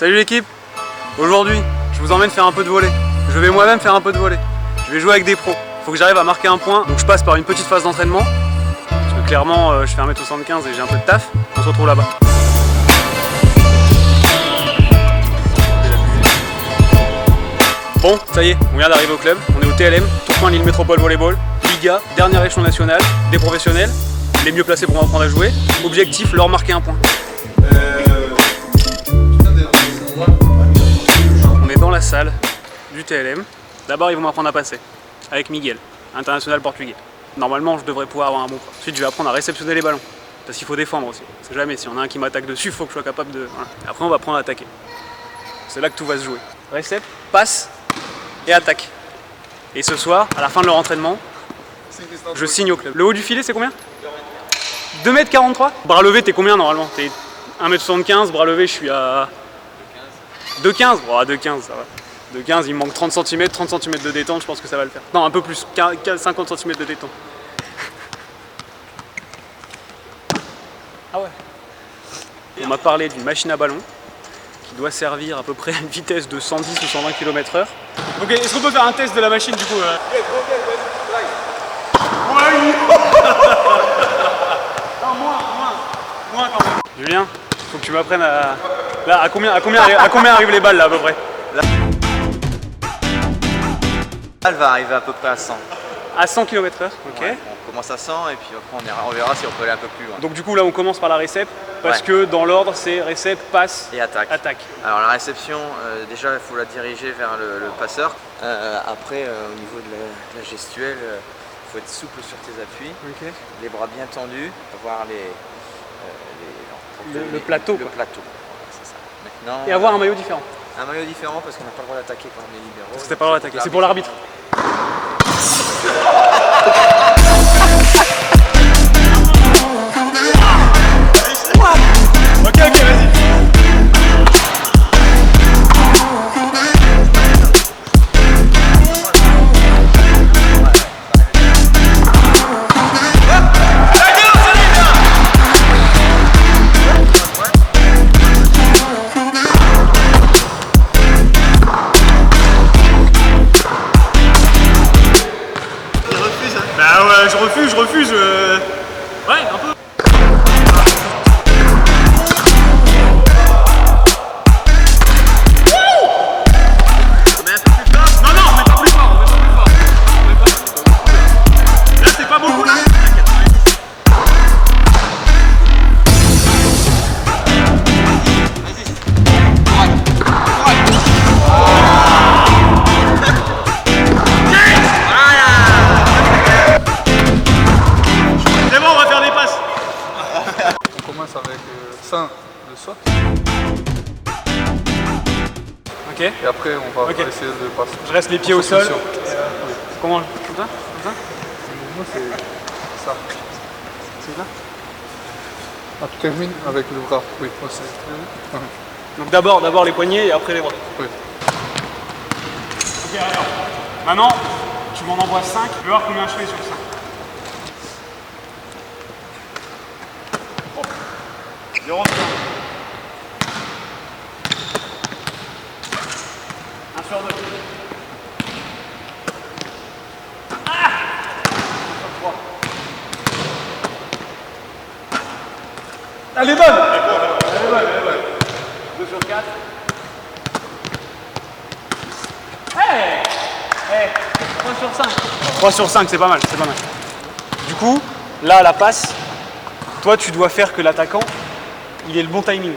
Salut l'équipe. Aujourd'hui, je vous emmène faire un peu de volley. Je vais moi-même faire un peu de volley. Je vais jouer avec des pros. Faut que j'arrive à marquer un point, donc je passe par une petite phase d'entraînement. Parce que clairement, je fais 1m75 et j'ai un peu de taf. On se retrouve là-bas. Bon, ça y est, on vient d'arriver au club. On est au TLM, Tourcoing Lille Métropole Volleyball. Liga, dernier échelon national, des professionnels, les mieux placés pour apprendre à jouer. Objectif, leur marquer un point. On est dans la salle du TLM. D'abord, ils vont m'apprendre à passer avec Miguel, international portugais. Normalement, je devrais pouvoir avoir un bon point. Ensuite, je vais apprendre à réceptionner les ballons. Parce qu'il faut défendre aussi. Parce que jamais, si on a un qui m'attaque dessus, il faut que je sois capable de... Voilà. Après, on va apprendre à attaquer. C'est là que tout va se jouer. Récep, passe et attaque. Et ce soir, à la fin de leur entraînement, je signe au club. Le haut du filet, c'est combien? 2m43. Bras levé, t'es combien normalement? T'es 1m75, bras levé, je suis à 2,15. Bon, à 2,15, ça va. 2,15, il me manque 30 cm de détente, je pense que ça va le faire. Non, un peu plus, 50 cm de détente. Ah ouais. On m'a parlé d'une machine à ballon qui doit servir à peu près à une vitesse de 110 ou 120 km/h. Ok, est-ce qu'on peut faire un test de la machine du coup Non, moins quand même. Julien, faut que tu m'apprennes à... Là, à combien arrivent les balles là à peu près là. Elle va arriver à peu près à 100. À 100 km/h, ok. Ouais, on commence à 100 et puis après on verra si on peut aller un peu plus loin. Donc du coup là on commence par la récep, parce que dans l'ordre c'est récep, passe et attaque. Alors la réception, déjà il faut la diriger vers le passeur. Après au niveau de la gestuelle, il faut être souple sur tes appuis, les bras bien tendus, avoir le plateau. Le plateau, c'est ça. Maintenant, et avoir un maillot différent. Un maillot différent parce qu'on n'a pas le droit d'attaquer quand on est libéraux. C'était pas le droit d'attaquer, c'est pour l'arbitre. Ok, vas-y. Bah ouais, je refuse. Ouais, un peu. Avec ça, le saut. Ok. Et après on va essayer de passer. Je reste les pieds au sol. Comment? Comme ça? Moi c'est ça. C'est ça? Ah, tu termines avec le bras. Oui, aussi. Donc d'abord les poignets et après les bras. Oui. Ok, alors. Maintenant, tu m'en envoies 5. Je vais voir combien je fais sur 5. Oh. 0, 1 sur 2. Ah! 3. Elle est bonne! Elle est bonne. 2 sur 4. Hey! 3 sur 5. 3 sur 5, c'est pas mal, Du coup, là, la passe, toi, tu dois faire que l'attaquant, il ait le bon timing.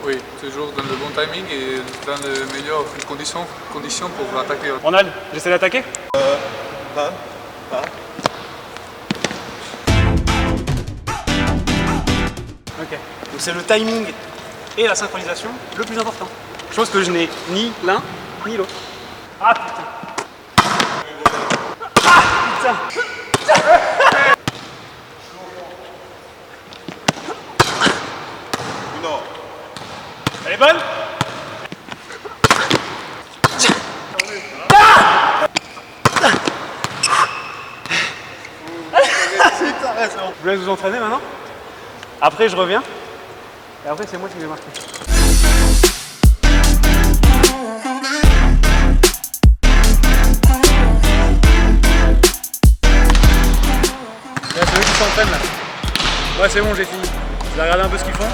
Oui, toujours dans le bon timing et dans les meilleures conditions pour l'attaquer. Ronald, j'essaie d'attaquer? Pas. Ok. Donc c'est le timing et la synchronisation le plus important. Chose que je n'ai ni l'un ni l'autre. Ah putain. Ah putain. Non. Elle est bonne? Je vous laisse vous entraîner maintenant. Après je reviens. Et après c'est moi qui vais marquer. Là, c'est eux qui s'entraînent là. Ouais, c'est bon, j'ai fini. Je vais regarder un peu ce qu'ils font.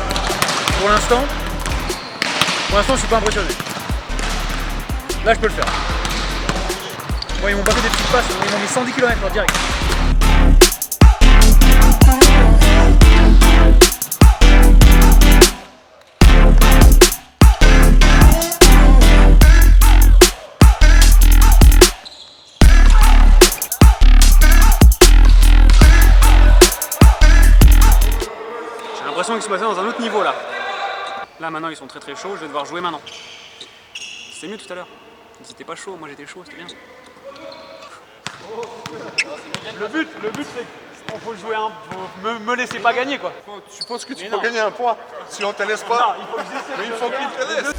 Pour l'instant, je suis pas impressionné. Là, je peux le faire. Bon, ils m'ont pas fait des petites passes, ils m'ont mis 110 km direct. J'ai l'impression qu'ils sont passés dans un autre niveau là. Là maintenant ils sont très très chauds, je vais devoir jouer maintenant. C'était mieux tout à l'heure. Ils étaient pas chauds, moi j'étais chaud, c'était bien. Le but c'est qu'il faut jouer faut me laisser pas gagner quoi. Tu penses que tu peux gagner un point si on te laisse pas? Non, il faut que j'essaie. Mais il faut qu'il te laisse.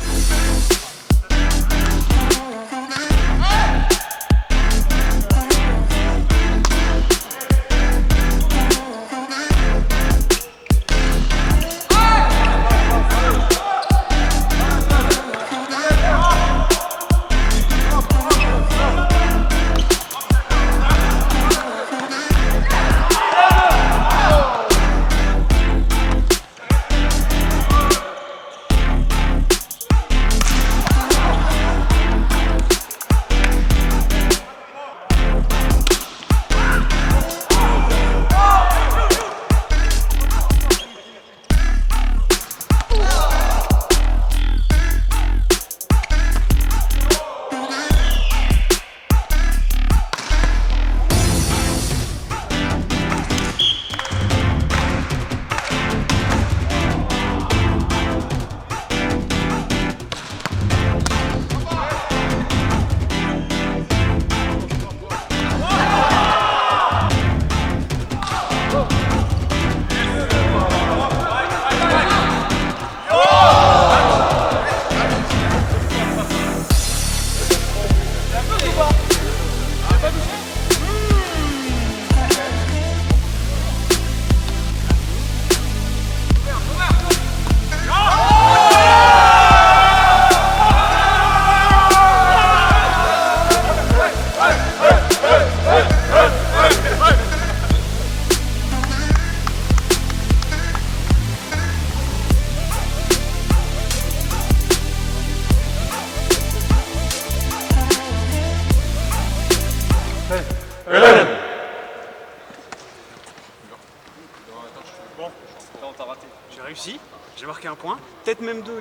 J'ai réussi, j'ai marqué un point, peut-être même deux.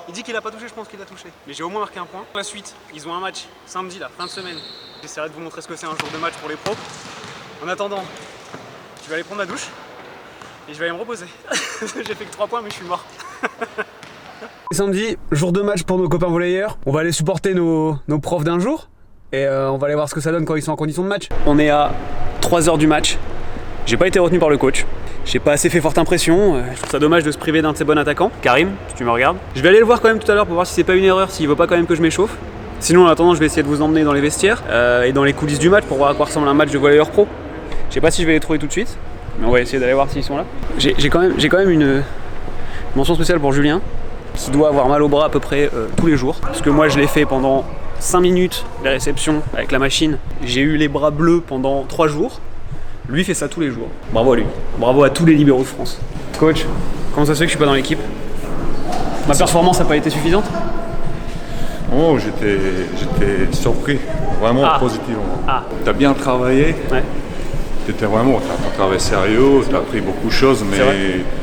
Il dit qu'il a pas touché, je pense qu'il a touché. Mais j'ai au moins marqué un point. La suite, ils ont un match samedi là, fin de semaine. J'essaierai de vous montrer ce que c'est un jour de match pour les pros. En attendant, je vais aller prendre ma douche et je vais aller me reposer. J'ai fait que 3 points mais je suis mort. Samedi, jour de match pour nos copains volleyeurs. On va aller supporter nos profs d'un jour et on va aller voir ce que ça donne quand ils sont en condition de match. On est à 3 h du match. J'ai pas été retenu par le coach. J'ai pas assez fait forte impression. Je trouve ça dommage de se priver d'un de ses bons attaquants. Karim, si tu me regardes. Je vais aller le voir quand même tout à l'heure pour voir si c'est pas une erreur, s'il veut pas quand même que je m'échauffe. Sinon en attendant je vais essayer de vous emmener dans les vestiaires et dans les coulisses du match pour voir à quoi ressemble un match de volleyeur pro. Je sais pas si je vais les trouver tout de suite, mais on va essayer d'aller voir s'ils sont là. J'ai quand même une mention spéciale pour Julien, qui doit avoir mal au bras à peu près tous les jours. Parce que moi je l'ai fait pendant 5 minutes, les réceptions avec la machine. J'ai eu les bras bleus pendant 3 jours. Lui fait ça tous les jours. Bravo à lui. Bravo à tous les libéraux de France. Coach, comment ça se fait que je suis pas dans l'équipe? Ma performance n'a pas été suffisante? Oh, j'étais surpris, vraiment positivement. T'as bien travaillé, t'as travaillé sérieux, t'as appris beaucoup de choses, mais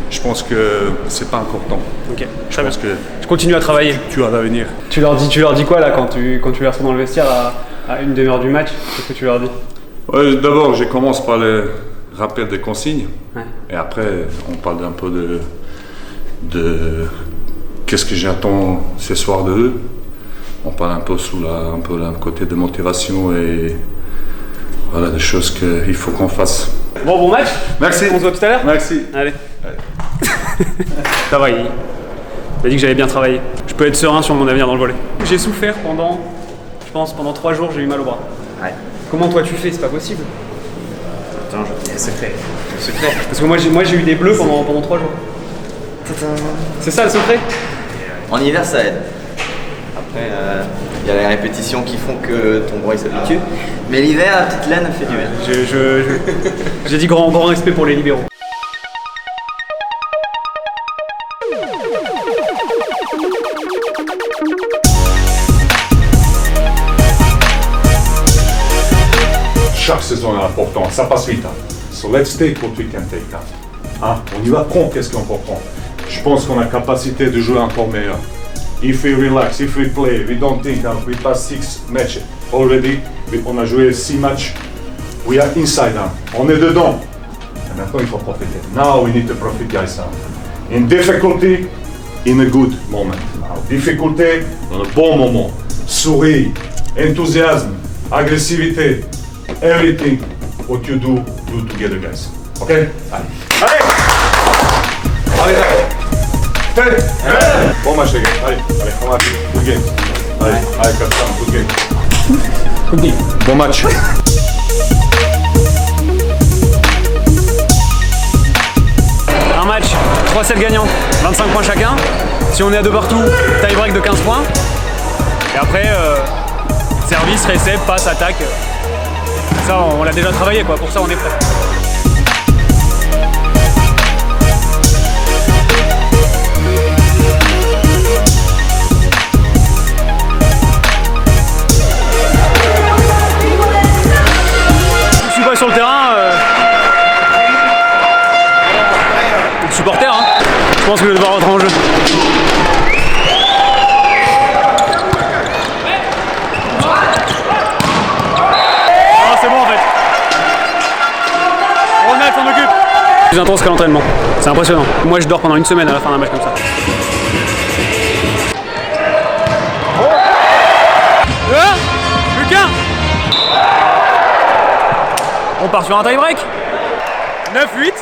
je pense que c'est pas important. Ok, très bien. Je continue à travailler. Tu as l'avenir. Tu leur dis quoi là quand tu les reçois dans le vestiaire à une demi-heure du match? Qu'est-ce que tu leur dis? Ouais, d'abord, je commence par le rappel des consignes, et après, on parle un peu de qu'est-ce que j'attends ce soir de eux. On parle un peu le côté de motivation et voilà, des choses qu'il faut qu'on fasse. Bon match. Merci. On se voit tout à l'heure. Merci. Allez. Ça va, il a dit que j'avais bien travaillé. Je peux être serein sur mon avenir dans le volley. J'ai souffert pendant 3 jours, j'ai eu mal au bras. Ouais. Comment toi tu fais? C'est pas possible. Attends, je dis le secret. Le secret. Parce que moi j'ai eu des bleus pendant 3 jours. C'est ça le secret? En hiver ça aide. Après, il y a les répétitions. répétitions qui font que ton bras il s'habitue. Mais l'hiver, la petite laine fait du bien. J'ai dit grand respect pour les libéraux. Chaque saison est importante, ça passe vite. Hein. So let's take what we can take. Hein? On y va, prendre qu'est-ce qu'on peut prendre. Je pense qu'on a capacité de jouer encore meilleur. If we relax, if we play, we don't think that we pass 6 matchs already. On a joué 6 matchs. We are inside. Hein. On est dedans. Et maintenant, il faut profiter. Now we need to profit, guys. Hein. In difficulty, in a good moment. Difficulté, dans le bon moment. Sourire, enthousiasme, agressivité. Everything what you do together, guys. Ok? Allez. Allez! Allez! Allez! Bon match, les gars. Allez, on va faire. Good game. Allez, capitaine, good game. Good game. Bon match. Un match, 3-7 gagnants, 25 points chacun. Si on est à 2 partout, tie break de 15 points. Et après, service, récep, passe, attaque. Ça, on l'a déjà travaillé, quoi. Pour ça, on est prêt. Je suis pas sur le terrain. Supporter, hein. Je pense que je vais devoir rentrer en jeu. C'est bon en fait. Ronald s'en occupe. Plus intense qu'à l'entraînement. C'est impressionnant. Moi je dors pendant une semaine à la fin d'un match comme ça. Lucas. On part sur un tie break. 9-8.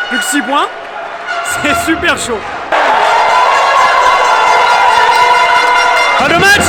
Plus que 6 points. C'est super chaud. Pas de match.